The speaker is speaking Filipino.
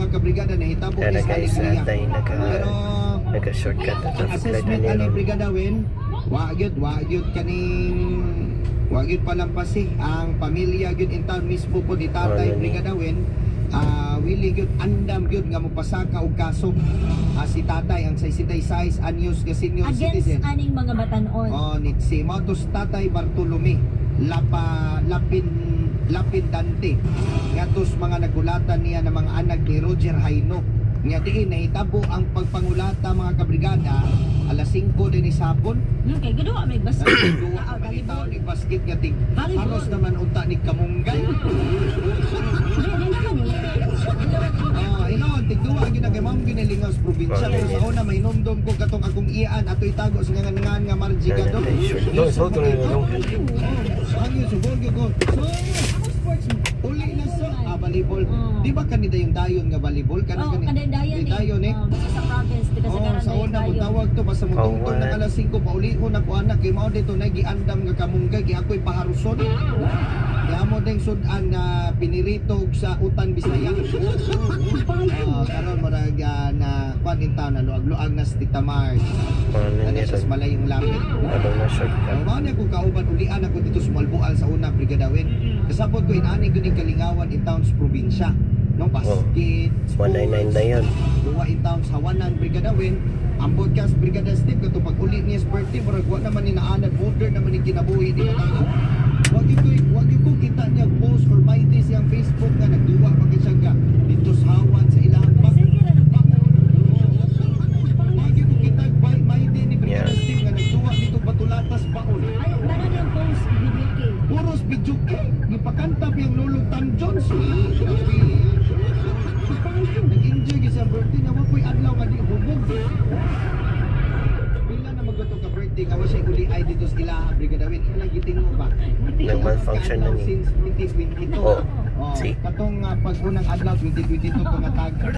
mga kabrigada nahitabo Kaya is guys, alegria. tayo Pero nagka-shortcut at ang assessment ani brigada Wen, wa gyud palampasi ang pamilya gyud in town mismo po ni Tatay Brigada Wen. Willie gyud andam gyud nga mopasaka og kaso. Si Tatay ang 66 anyos nga senior citizen. Against aning mga batanon. Ni si Matos Tatay Bartolome Lapindante ngatos mga nagulatan niya ng mga anak ni Roger Haino nga diin nahitabo ang pagpangulata mga kabrigada alas 5 din isapon. Kay gaduha may basket. Duwa ang manitaw ni basket nga tig halos naman unta ni kamunggay. Inoon tigduwa gina kay Ma'am Ginalingaw sa probinsya pero sa una mainumdum ko katong akong iyan atoy tago sa ngangan nga marjigado. So to Hangyo subog ko. Uli na sa volleyball. Di ba kanida yung dayon nga volleyball? Dayon eh. Basta sa province, di ka sa Sa una mo tawag to basta mo tungtong na alas 5 pauli-on ako anak kay mao dito na giandam nga kamunggay gi ako'y paharuson. Kaya mo ding sudan nga piniritog sa Utan Bisaya. Karon marag na kwan in town na luag-luag na sa Tita Mars. Ano sa malayong lapit. Mao na ko kauban ulian ako dito sa Malbual sa una Brigada Wen. Kasabot ko inani gud kalingawan in town sa probinsya. No basket. 199 na yan. Duwa in town sa Hawanan Brigada Wen. Ang podcast Brigada Steve kato pag uli niya sa birthday murag wa naman ni naanad order naman ni kinabuhi ni tayo. Wag yung ko kita niya post or my day siyang Facebook nga nagduwa pa siya ka dito sa Hawan sa ilang pa. Wag yung ko kita my day ni Brigada Steve nga nagduwa dito Batulatas Baon. Ay, meron yung post video kay. Puros video kay gipakanta yung Lulong Tan Jones. Nag-enjoy gyud sa birthday na wa koy adlaw nga di hubog. Pila na magluto ka birthday nga wa siya uli ay dito sa ilaha Brigada Wen. Ilang giting mo ba? Nag-malfunction na ni. Since 2022. See? Katong pag unang adlaw 2022 to nga tag